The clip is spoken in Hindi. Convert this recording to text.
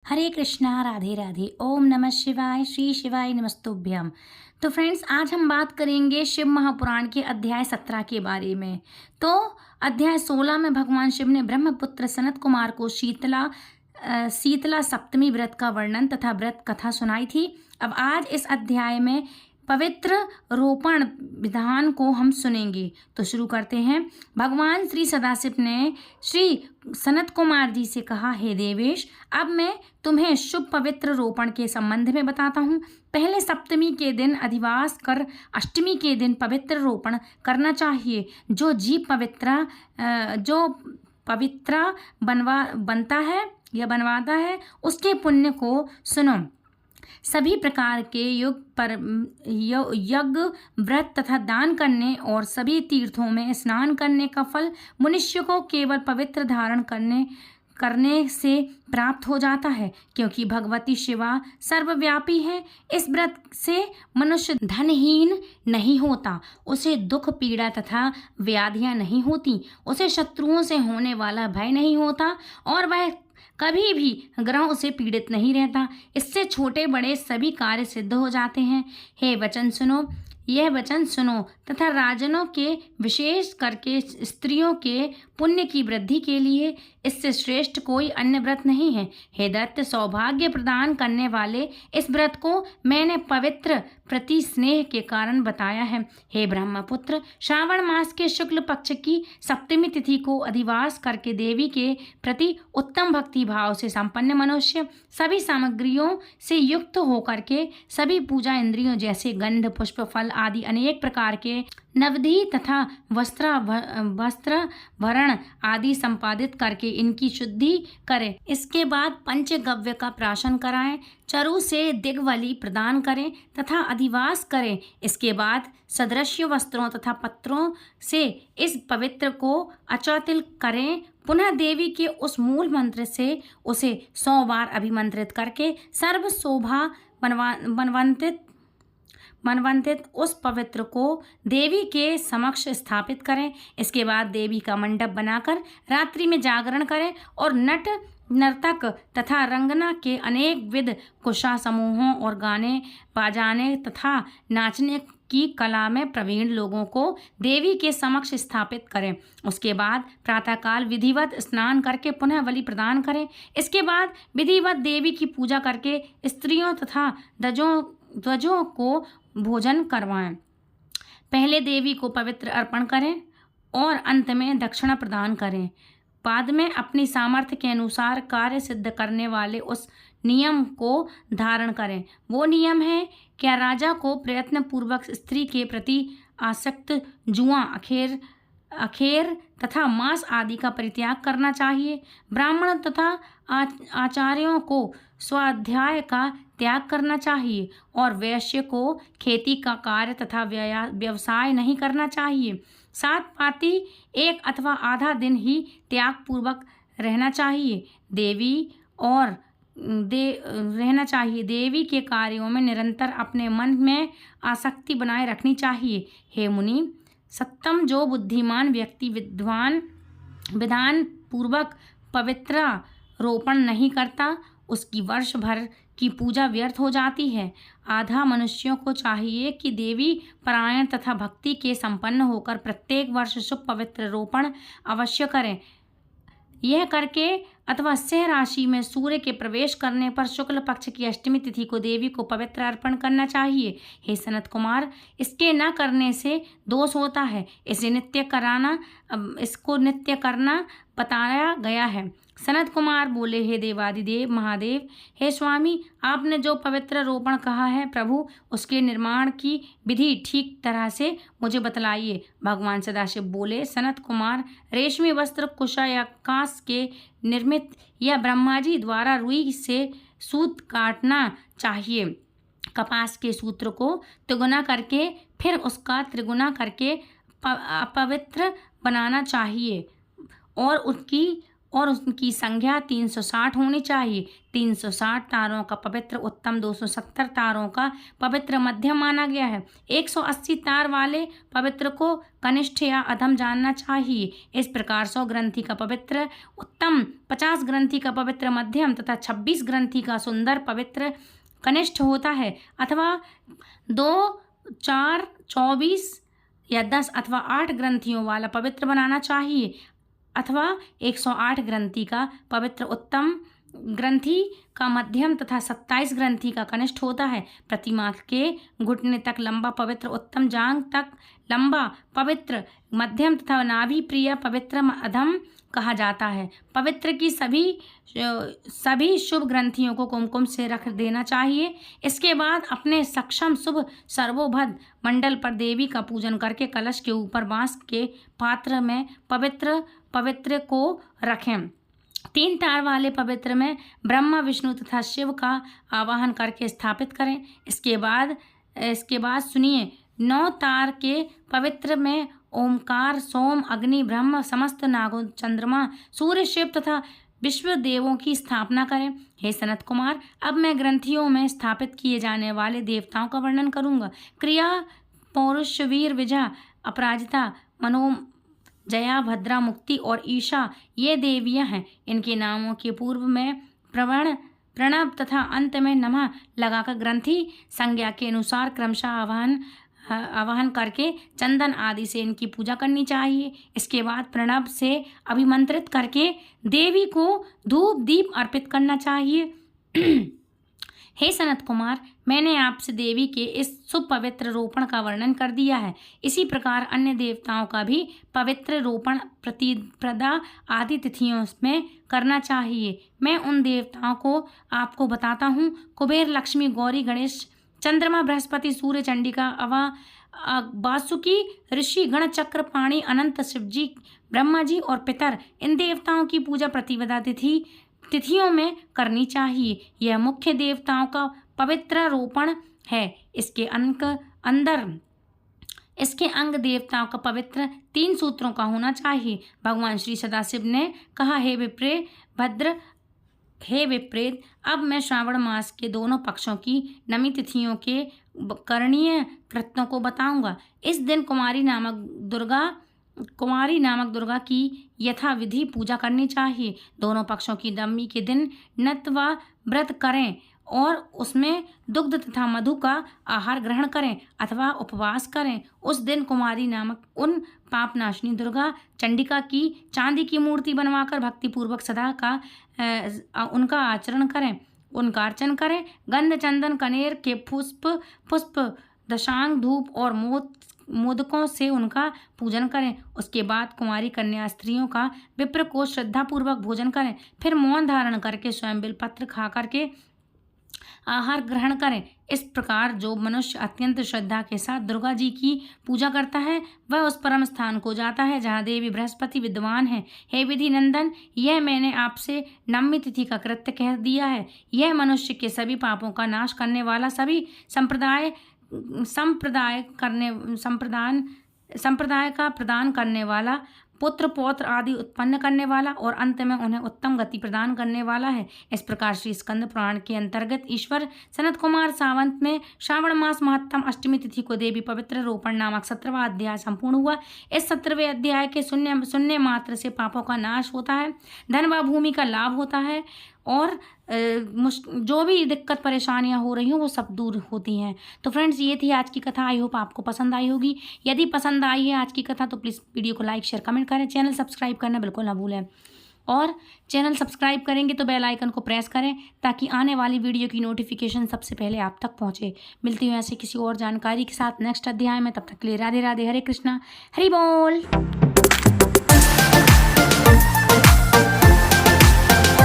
हरे कृष्णा राधे राधे। ओम नमः शिवाय। श्री शिवाय नमस्तुभ्यम। तो फ्रेंड्स, आज हम बात करेंगे शिव महापुराण के अध्याय 17 के बारे में। तो अध्याय 16 में भगवान शिव ने ब्रह्मपुत्र सनत कुमार को शीतला सप्तमी व्रत का वर्णन तथा व्रत कथा सुनाई थी। अब आज इस अध्याय में पवित्र रोपण विधान को हम सुनेंगे। तो शुरू करते हैं। भगवान श्री सदाशिव ने श्री सनत कुमार जी से कहा, हे देवेश, अब मैं तुम्हें शुभ पवित्र रोपण के संबंध में बताता हूँ। पहले सप्तमी के दिन अधिवास कर अष्टमी के दिन पवित्र रोपण करना चाहिए। जो जीव पवित्र बनता है या बनवाता है, उसके पुण्य को सुनो। सभी प्रकार के यज्ञ, व्रत तथा दान करने और सभी तीर्थों में स्नान करने का फल मनुष्य को केवल पवित्र धारण करने से प्राप्त हो जाता है, क्योंकि भगवती शिवा सर्वव्यापी है। इस व्रत से मनुष्य धनहीन नहीं होता, उसे दुख पीड़ा तथा व्याधियां नहीं होती, उसे शत्रुओं से होने वाला भय नहीं होता और वह कभी भी ग्रहों से पीड़ित नहीं रहता। इससे छोटे बड़े सभी कार्य सिद्ध हो जाते हैं। यह वचन सुनो तथा राजनों के, विशेष करके स्त्रियों के पुण्य की वृद्धि के लिए इससे श्रेष्ठ कोई अन्य व्रत नहीं है। हे दैत्य, सौभाग्य प्रदान करने वाले इस व्रत को मैंने पवित्र प्रति स्नेह के कारण बताया है। हे ब्रह्मपुत्र, श्रावण मास के शुक्ल पक्ष की सप्तमी तिथि को अधिवास करके देवी के प्रति उत्तम भक्ति भाव से संपन्न मनुष्य सभी सामग्रियों से युक्त होकर के सभी पूजा इंद्रियों जैसे गंध, पुष्प, फल आदि अनेक प्रकार के नवधी तथा वस्त्रभरण आदि संपादित करके इनकी शुद्धि करें। इसके बाद पंचगव्य का प्राशन कराएं, चरु से दिग्वली प्रदान करें तथा अधिवास करें। इसके बाद सदृश्य वस्त्रों तथा पत्रों से इस पवित्र को अचौतिल करें। पुनः देवी के उस मूल मंत्र से उसे 100 बार अभिमंत्रित करके सर्व शोभा मनवंतित उस पवित्र को देवी के समक्ष स्थापित करें। इसके बाद देवी का मंडप बनाकर रात्रि में जागरण करें और नर्तक तथा रंगना के अनेक विध कुशा समूहों और गाने बजाने तथा नाचने की कला में प्रवीण लोगों को देवी के समक्ष स्थापित करें। उसके बाद प्रातःकाल विधिवत स्नान करके पुनः बलि प्रदान करें। इसके बाद विधिवत देवी की पूजा करके स्त्रियों तथा ध्वजों को भोजन करवाएं। पहले देवी को पवित्र अर्पण करें और अंत में दक्षिणा प्रदान करें। बाद में अपनी सामर्थ्य के अनुसार कार्य सिद्ध करने वाले उस नियम को धारण करें। वो नियम है, क्या राजा को प्रयत्न पूर्वक स्त्री के प्रति आसक्त जुआ, अखेर तथा मांस आदि का परित्याग करना चाहिए। ब्राह्मण तथा आचार्यों को स्वाध्याय का त्याग करना चाहिए और वैश्य को खेती का कार्य तथा व्यवसाय नहीं करना चाहिए। 7 पाती 1 अथवा आधा दिन ही त्याग पूर्वक रहना चाहिए। देवी के कार्यों में निरंतर अपने मन में आसक्ति बनाए रखनी चाहिए। हे मुनि सत्तम, जो बुद्धिमान व्यक्ति विधान पूर्वक पवित्र रोपण नहीं करता, उसकी वर्ष भर की पूजा व्यर्थ हो जाती है। आधा मनुष्यों को चाहिए कि देवी परायण तथा भक्ति के संपन्न होकर प्रत्येक वर्ष शुभ पवित्र रोपण अवश्य करें। यह करके अथवा सह राशि में सूर्य के प्रवेश करने पर शुक्ल पक्ष की अष्टमी तिथि को देवी को पवित्र अर्पण करना चाहिए। हे सनत कुमार, इसके न करने से दोष होता है। इसको नित्य करना बताया गया है। सनत कुमार बोले, हे देवादिदेव महादेव, हे स्वामी, आपने जो पवित्र रोपण कहा है प्रभु, उसके निर्माण की विधि ठीक तरह से मुझे बतलाइए। भगवान सदाशिव बोले, सनत कुमार, रेशमी वस्त्र कुशा या कांस के निर्मित या ब्रह्मा जी द्वारा रुई से सूत काटना चाहिए। कपास के सूत्र को तिगुना करके फिर उसका त्रिगुना करके पवित्र बनाना चाहिए और और उनकी संख्या 360 होनी चाहिए। 360 तारों का पवित्र उत्तम 270 तारों का पवित्र मध्यम माना गया है। 180 तार वाले पवित्र को कनिष्ठ या अधम जानना चाहिए। इस प्रकार 100 ग्रंथि का पवित्र उत्तम, 50 ग्रंथि का पवित्र मध्यम तथा 26 ग्रंथि का सुंदर पवित्र कनिष्ठ होता है, अथवा 2, 4, 24 या 10 अथवा 8 ग्रंथियों वाला पवित्र बनाना चाहिए, अथवा 108 ग्रंथि का पवित्र उत्तम ग्रंथि का मध्यम तथा 27 ग्रंथि का कनिष्ठ होता है। प्रतिमा के घुटने तक लंबा पवित्र उत्तम, जांघ तक लंबा पवित्र मध्यम तथा नाभि प्रिय पवित्र अधम कहा जाता है। पवित्र की सभी शुभ ग्रंथियों को कुमकुम से रख देना चाहिए। इसके बाद अपने सक्षम शुभ सर्वोभद मंडल पर देवी का पूजन करके कलश के ऊपर बांस के पात्र में पवित्र को रखें। 3 तार वाले पवित्र में ब्रह्मा, विष्णु तथा शिव का आवाहन करके स्थापित करें। इसके बाद सुनिए, 9 तार के पवित्र में ओमकार, सोम, अग्नि, ब्रह्म, समस्त नागों, चंद्रमा, सूर्य, शिव तथा विश्व देवों की स्थापना करें। हे सनत कुमार, अब मैं ग्रंथियों में स्थापित किए जाने वाले देवताओं का वर्णन करूंगा। क्रिया, पौरुष, वीर, विजय, अपराजिता, जया, भद्रा, मुक्ति और ईशा ये देवियां हैं। इनके नामों के पूर्व में प्रणव तथा अंत में नमः लगाकर ग्रंथि संज्ञा के अनुसार क्रमशः आवाहन करके चंदन आदि से इनकी पूजा करनी चाहिए। इसके बाद प्रणव से अभिमंत्रित करके देवी को धूप दीप अर्पित करना चाहिए। हे सनत कुमार, मैंने आपसे देवी के इस शुभ पवित्र रोपण का वर्णन कर दिया है। इसी प्रकार अन्य देवताओं का भी पवित्र रोपण प्रतिप्रदा आदि तिथियों में करना चाहिए। मैं उन देवताओं को आपको बताता हूँ। कुबेर, लक्ष्मी, गौरी, गणेश, चंद्रमा, बृहस्पति, सूर्य, चंडिका, वासुकी, ऋषि गण, चक्र, पाणी, अनंत, शिवजी, ब्रह्मा जी और पितर, इन देवताओं की पूजा प्रतिपदा तिथियों में करनी चाहिए। यह मुख्य देवताओं का पवित्र रोपण है। इसके अंग देवताओं का पवित्र 3 सूत्रों का होना चाहिए। भगवान श्री सदाशिव ने कहा, हे विप्रेत, अब मैं श्रावण मास के दोनों पक्षों की नमी तिथियों के करणीय कृत्यों को बताऊंगा। इस दिन कुमारी नामक दुर्गा की यथा विधि पूजा करनी चाहिए। दोनों पक्षों की नवमी के दिन नत व व्रत करें और उसमें दुग्ध तथा मधु का आहार ग्रहण करें अथवा उपवास करें। उस दिन कुमारी नामक उन पापनाशिनी दुर्गा चंडिका की चांदी की मूर्ति बनवाकर भक्तिपूर्वक सदा का उनका अर्चन करें। गंध, चंदन, कनेर के पुष्प, दशांग, धूप और मोदकों से उनका पूजन करें। उसके बाद कुमारी कन्या स्त्रियों का विप्र को श्रद्धापूर्वक भोजन करें। फिर मौन धारण करके स्वयं बिलपत्र खा करके आहार ग्रहण करें। इस प्रकार जो मनुष्य अत्यंत श्रद्धा के साथ दुर्गा जी की पूजा करता है वह उस परम स्थान को जाता है जहाँ देवी बृहस्पति विद्यमान है। हे विधि नंदन, यह मैंने आपसे नवमी तिथि का कृत्य कह दिया है। यह मनुष्य के सभी पापों का नाश करने वाला, सभी संप्रदाय का प्रदान करने वाला, पुत्र पौत्र आदि उत्पन्न करने वाला और अंत में उन्हें उत्तम गति प्रदान करने वाला है। इस प्रकार श्री स्कंद पुराण के अंतर्गत ईश्वर सनत कुमार सावंत में श्रावण मास महत्तम अष्टमी तिथि को देवी पवित्र रोपण नामक 17वां अध्याय संपूर्ण हुआ। इस 17वें अध्याय के सुनने मात्र से पापों का नाश होता है, धन व भूमि का लाभ होता है और जो भी दिक्कत परेशानियां हो रही हो वो सब दूर होती हैं। तो फ्रेंड्स, ये थी आज की कथा। आई होप आपको पसंद आई होगी। यदि पसंद आई है आज की कथा तो प्लीज़ वीडियो को लाइक, शेयर, कमेंट करें। चैनल सब्सक्राइब करना बिल्कुल ना भूलें और चैनल सब्सक्राइब करेंगे तो बेल आइकन को प्रेस करें ताकि आने वाली वीडियो की नोटिफिकेशन सबसे पहले आप तक पहुँचे। मिलती हूँ ऐसे किसी और जानकारी के साथ नेक्स्ट अध्याय में। तब तक के लिए राधे राधे, हरे कृष्णा, हरि बोल।